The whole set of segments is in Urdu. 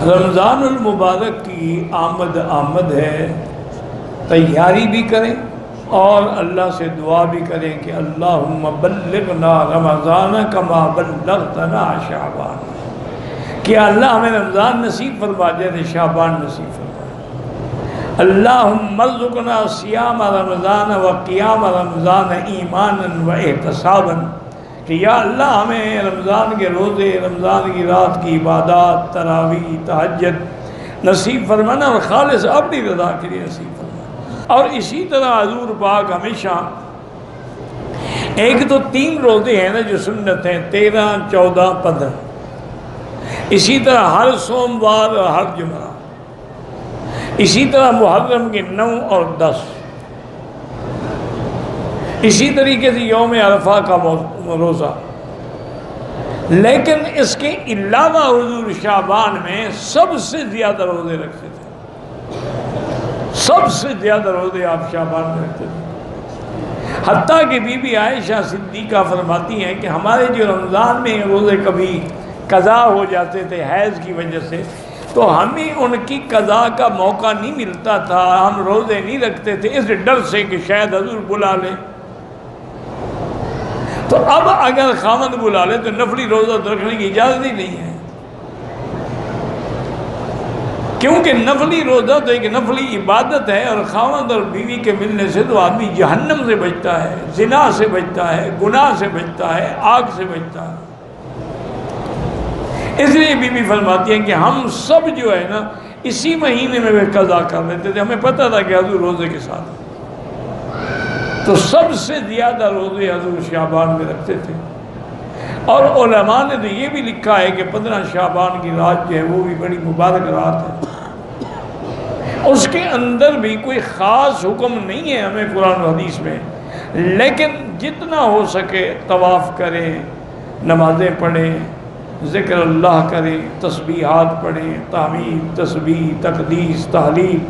رمضان المبارک کی آمد ہے، تیاری بھی کریں اور اللہ سے دعا بھی کریں کہ اللہم بلغنا رمضان کما بلغتنا شعبان، کہ اللہ ہمیں رمضان نصیب فرما جیسے شعبان نصیب فرما۔ اللہم ارزقنا صیام رمضان و قیام رمضان ایمانا و احتسابا، کہ یا اللہ ہمیں رمضان کے روزے، رمضان کی رات کی عبادات، تراویح، تہجد نصیب فرمانا اور خالص اپنی رضا کے لیے نصیب فرمانا۔ اور اسی طرح حضور پاک ہمیشہ ایک تو 3 روزے ہیں نا جو سنت ہیں، 13، 14، 15، اسی طرح ہر سوموار اور ہر جمعہ، اسی طرح محرم کے 9 اور 10، اسی طریقے سے یوم عرفہ کا روزہ۔ لیکن اس کے علاوہ حضور شعبان میں سب سے زیادہ روزے رکھتے تھے، سب سے زیادہ روزے آپ شعبان میں رکھتے تھے۔ حتیٰ کہ بی بی عائشہ صدیقہ فرماتی ہیں کہ ہمارے جو رمضان میں روزے کبھی قضا ہو جاتے تھے حیض کی وجہ سے، تو ہمیں ان کی قضا کا موقع نہیں ملتا تھا، ہم روزے نہیں رکھتے تھے اس ڈر سے کہ شاید حضور بلا لیں۔ تو اب اگر خاوند بلا لے تو نفلی روزہ رکھنے کی اجازت ہی نہیں ہے، کیونکہ نفلی روزہ تو ایک نفلی عبادت ہے، اور خاوند اور بیوی کے ملنے سے تو آدمی جہنم سے بچتا ہے، زنا سے بچتا ہے، گناہ سے بچتا ہے، آگ سے بچتا ہے۔ اس لیے بی بی فرماتی ہیں کہ ہم سب جو ہے نا اسی مہینے میں قضا کر لیتے تھے، ہمیں پتہ تھا کہ حضور روزے کے ساتھ، تو سب سے زیادہ روزے حضور شعبان میں رکھتے تھے۔ اور علماء نے تو یہ بھی لکھا ہے کہ 15 شعبان کی رات جو ہے وہ بھی بڑی مبارک رات ہے، اس کے اندر بھی کوئی خاص حکم نہیں ہے ہمیں قرآن و حدیث میں، لیکن جتنا ہو سکے طواف کریں، نمازیں پڑھیں، ذکر اللہ کریں، تسبیحات پڑھیں، تحمید، تسبیح، تقدیس، تحلیل،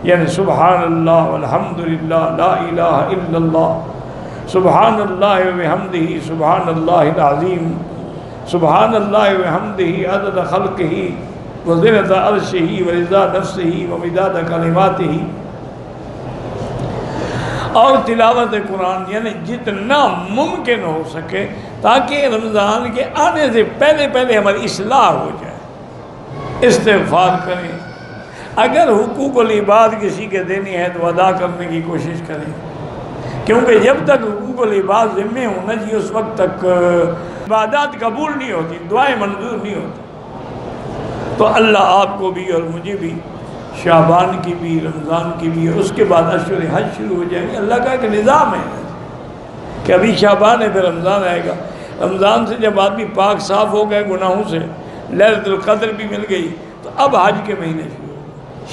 یعنی سبحان اللہ والحمدللہ لا الہ الا اللہ، سبحان اللہ وبحمدہ سبحان اللہ العظیم، سبحان اللہ وبحمدہ عدد خلقہ وزنۃ عرشہ ورضا نفسہ ومداد کلماتہ، اور تلاوت قرآن، یعنی جتنا ممکن ہو سکے تاکہ رمضان کے آنے سے پہلے ہماری اصلاح ہو جائے۔ استغفار کریں، اگر حقوق العباد کسی کے دینی ہے تو ادا کرنے کی کوشش کریں، کیونکہ جب تک حقوق العباد ذمے ہونا چاہیے اس وقت تک عبادات قبول نہیں ہوتی، دعائیں منظور نہیں ہوتی۔ تو اللہ آپ کو بھی اور مجھے بھی شعبان کی بھی، رمضان کی بھی، اور اس کے بعد اشہر حج شروع ہو جائیں گے۔ اللہ کا ایک نظام ہے کہ ابھی شعبان ہے پھر رمضان آئے گا، رمضان سے جب آدمی پاک صاف ہو گئے گناہوں سے، لیلۃ القدر بھی مل گئی، تو اب حج کے مہینے شروع،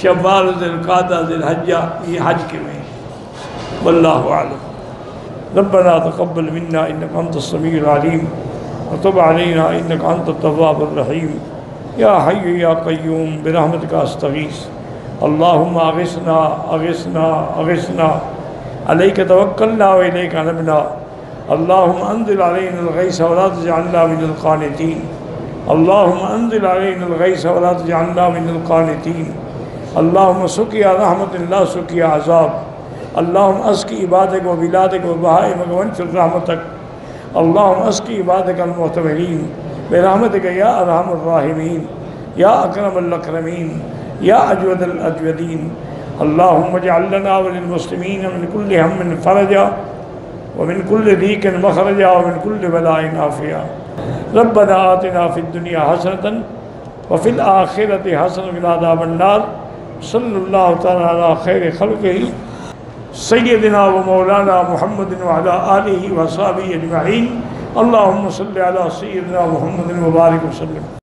شوال، ذوالقعدہ، ذوالحجہ، یہ حج کے مہینے۔ واللہ اعلم۔ ربنا تقبل منا انک انت السمیع العلیم وتب علینا انک انت التواب الرحیم، یا حی یا قیوم برحمتک استغیث، اللہم اغثنا اغثنا اغثنا، علیک توکلنا و الیک انبنا، اللہم انزل علینا الغیث ولا تجعلنا من القانطین، اللہم انزل علینا الغیث ولا تجعلنا من القانطین، اللہم سقیا رحمت لا سقیا عذاب، اللہم اسقی عبادک و بلادک و بہائمک وانشر رحمتک، اللہم اسقی عبادک المعتبرین برحمتک یا ارحم الراحمین یا اکرم الاکرمین یا اجود الاجودین، اللہم اجعل لنا وللمسلمین من کل ہم فرجا ومن کل ضیق مخرجا ومن کل بلاء عافیہ، ربنا آتنا فی الدنیا حسنۃ وفی الآخرۃ حسنۃ وقنا عذاب النار، صلی اللہ تعالی علی خیر خلقہ سیدنا و مولانا محمد وعلی آلہ وصحبہ اجمعین، اللہم صلی علی سیدنا محمد وبارک وسلم۔